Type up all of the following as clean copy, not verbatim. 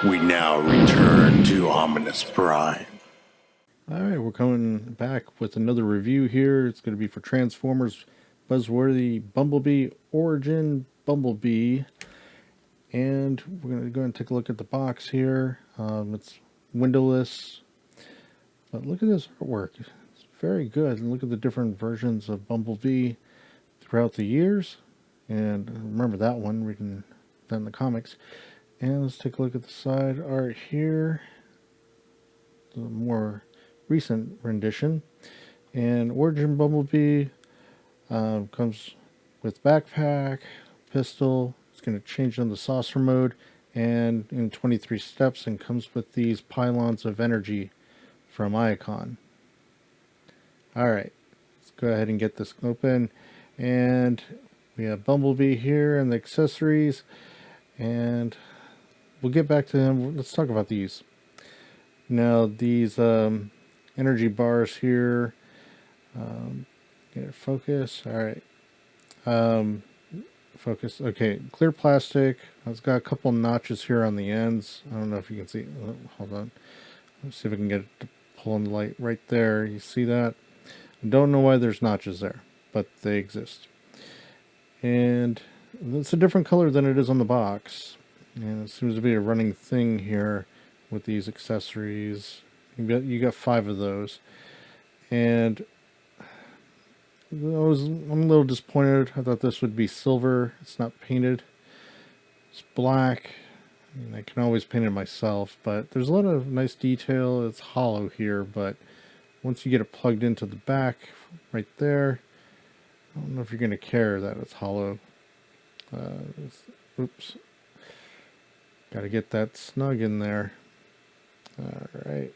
We now return to Ominous Prime. Alright, we're coming back with another review here. It's going to be for Transformers Buzzworthy Bumblebee Origin Bumblebee. And we're going to go and take a look at the box here. It's windowless. But look at this artwork. It's very good. And look at the different versions of Bumblebee throughout the years. And remember that one, reading that in the comics. And let's take a look at the side art here. The more recent rendition. And Origin Bumblebee comes with backpack, pistol. It's going to change into saucer mode and in 23 steps, and comes with these pylons of energy from Icon. Alright, let's go ahead and get this open. And we have Bumblebee here and the accessories. And we'll get back to them. Let's talk about these. Now, these energy bars here. Get it focus. Alright. Focus. Okay, clear plastic. It's got a couple notches here on the ends. I don't know if you can see. Oh, hold on. Let's see if I can get it to pull in the light right there. You see that? I don't know why there's notches there, but they exist. And it's a different color than it is on the box. And it seems to be a running thing here with these accessories. You got 5 of those. And I'm a little disappointed. I thought this would be silver. It's not painted. It's black. I mean, I can always paint it myself, but there's a lot of nice detail. It's hollow here, but once you get it plugged into the back right there, I don't know if you're going to care that it's hollow. Oops. Got to get that snug in there. Alright.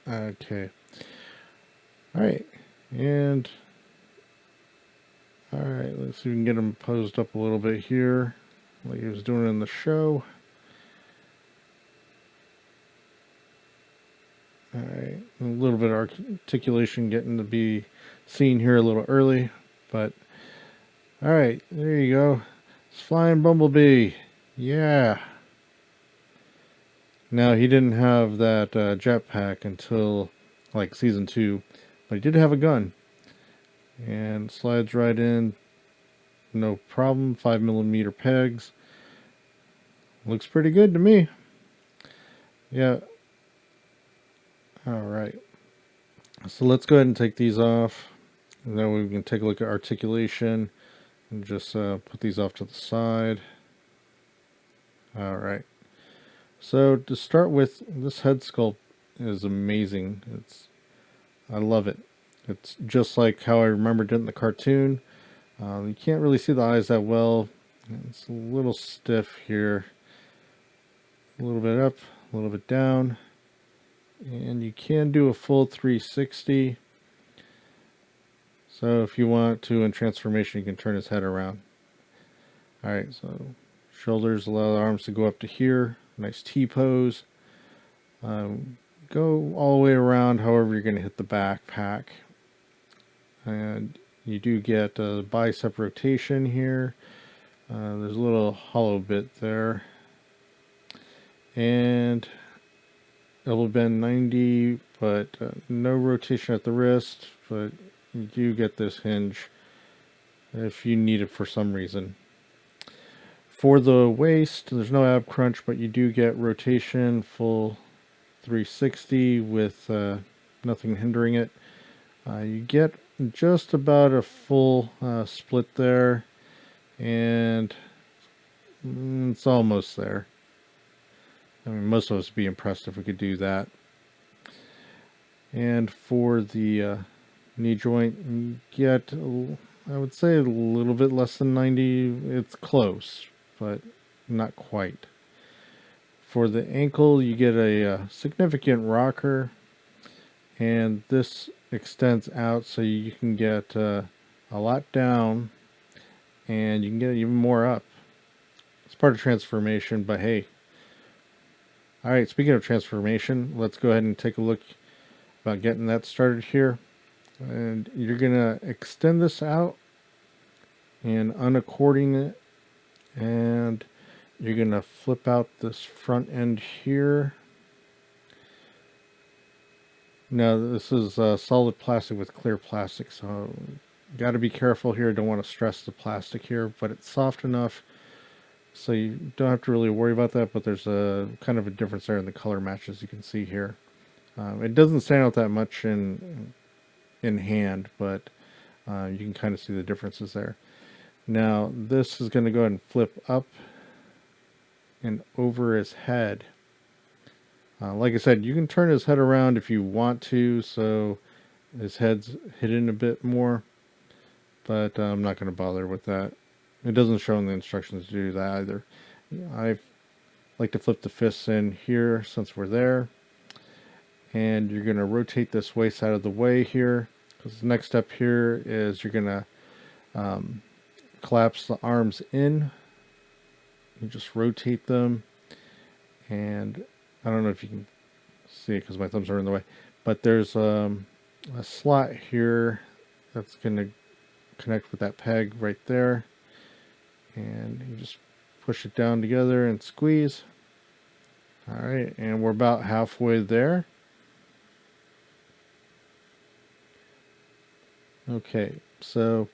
Okay. Alright. And alright, let's see if we can get him posed up a little bit here, like he was doing in the show. Alright, a little bit of articulation getting to be seen here a little early, but alright, there you go. It's Flying Bumblebee. Yeah. Now, he didn't have that jetpack until like season 2, but he did have a gun. And slides right in, no problem. 5mm pegs. Looks pretty good to me. Yeah. Alright. So let's go ahead and take these off. And then we can take a look at articulation. And just put these off to the side. Alright. So to start with, this head sculpt is amazing. I love it. It's just like how I remembered it in the cartoon. You can't really see the eyes that well. It's a little stiff here. A little bit up, a little bit down. And you can do a full 360. So if you want to, in transformation, you can turn his head around. Alright, so shoulders, allow the arms to go up to here. Nice T-pose. Go all the way around, however you're going to hit the backpack. And you do get a bicep rotation here. There's a little hollow bit there. And elbow bend 90, but no rotation at the wrist. But you do get this hinge if you need it for some reason. For the waist, there's no ab crunch, but you do get rotation, full 360 with nothing hindering it. You get just about a full split there, and it's almost there. I mean, most of us would be impressed if we could do that. And for the knee joint, you get, I would say, a little bit less than 90. It's close, but not quite. For the ankle, you get a significant rocker, and this extends out so you can get a lot down, and you can get even more up. It's part of transformation, but hey. Alright, speaking of transformation, let's go ahead and take a look about getting that started here. And you're going to extend this out and unaccording it, and you're going to flip out this front end here. Now this is solid plastic with clear plastic, so got to be careful here. Don't want to stress the plastic here, but it's soft enough so you don't have to really worry about that. But there's a kind of a difference there in the color match, as you can see here. It doesn't stand out that much in hand, but you can kind of see the differences there. Now this is going to go ahead and flip up and over his head. Like I said, you can turn his head around if you want to, so his head's hidden a bit more, but I'm not going to bother with that. It doesn't show in the instructions to do that either. I like to flip the fists in here since we're there, and you're going to rotate this waist out of the way here, because the next step here is you're going to collapse the arms in. You just rotate them, and I don't know if you can see it because my thumbs are in the way, but there's a slot here that's going to connect with that peg right there, and you just push it down together and squeeze. All right, and we're about halfway there. Okay, so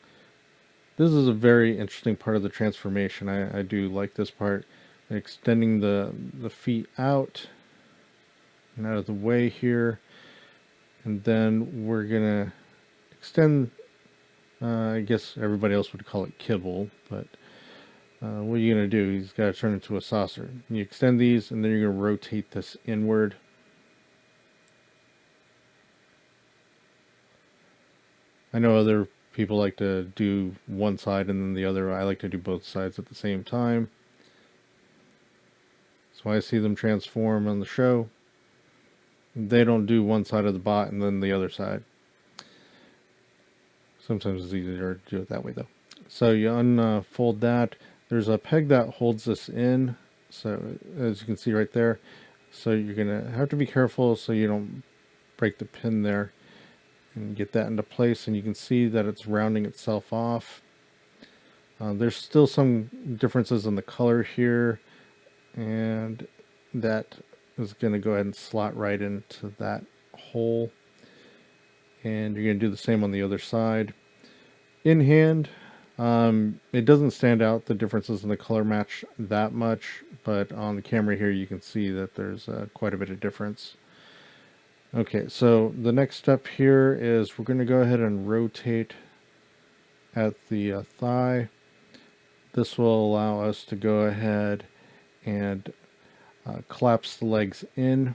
this is a very interesting part of the transformation. I do like this part, extending the feet out and out of the way here, and then we're gonna extend, I guess everybody else would call it kibble, but what are you gonna do? He's got to turn into a saucer. You extend these, and then you're gonna rotate this inward. I know other people like to do one side and then the other. I like to do both sides at the same time. That's why I see them transform on the show. They don't do one side of the bot and then the other side. Sometimes it's easier to do it that way though. So you unfold that. There's a peg that holds this in. So as you can see right there. So you're going to have to be careful so you don't break the pin there. And get that into place, and you can see that it's rounding itself off. There's still some differences in the color here, and that is going to go ahead and slot right into that hole. And you're going to do the same on the other side. In hand, it doesn't stand out the differences in the color match that much, but on the camera here you can see that there's quite a bit of difference. Okay, so the next step here is we're going to go ahead and rotate at the thigh. This will allow us to go ahead and collapse the legs in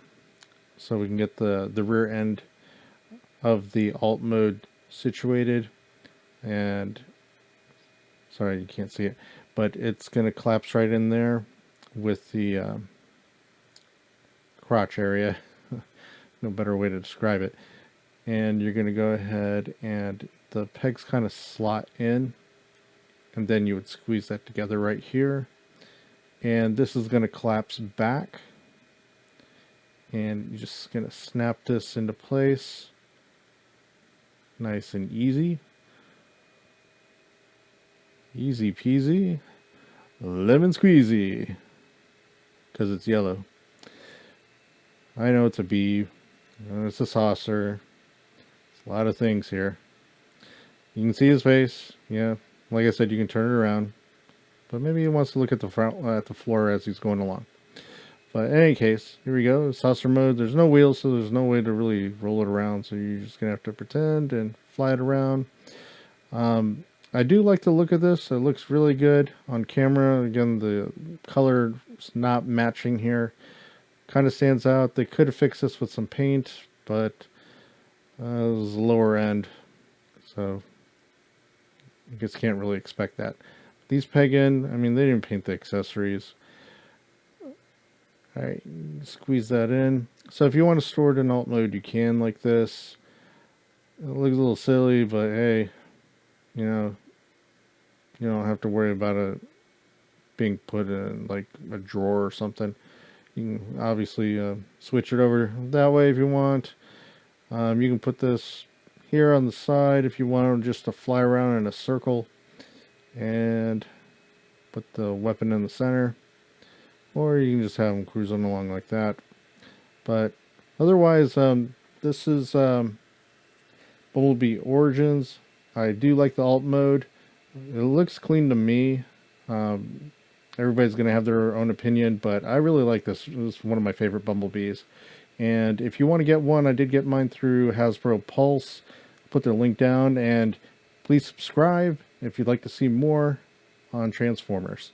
so we can get the rear end of the alt mode situated. And sorry, you can't see it, but it's going to collapse right in there with the crotch area. No better way to describe it. And you're going to go ahead and the pegs kind of slot in, and then you would squeeze that together right here, and this is going to collapse back, and you're just going to snap this into place nice and easy peasy lemon squeezy, because it's yellow. I know it's a bee. It's a saucer. It's a lot of things here. You can see his face. Yeah, like I said, you can turn it around, but maybe he wants to look at the front, at the floor as he's going along. But in any case, here we go. Saucer mode. There's no wheels, so there's no way to really roll it around. So you're just gonna have to pretend and fly it around. I do like the look of this. It looks really good on camera. Again, the color is not matching here. Kind of stands out. They could have fixed this with some paint, but it was the lower end, so I guess can't really expect that. These peg in, I mean, they didn't paint the accessories. Alright, squeeze that in. So if you want to store it in alt mode, you can, like this. It looks a little silly, but hey, you know, you don't have to worry about it being put in like a drawer or something. You can obviously switch it over that way if you want. You can put this here on the side if you want just to fly around in a circle, and put the weapon in the center. or you can just have them cruising along like that. But otherwise, this is Bumblebee Origins. I do like the alt mode. It looks clean to me. Everybody's going to have their own opinion, but I really like this. This is one of my favorite Bumblebees. And if you want to get one, I did get mine through Hasbro Pulse. Put their link down, and please subscribe if you'd like to see more on Transformers.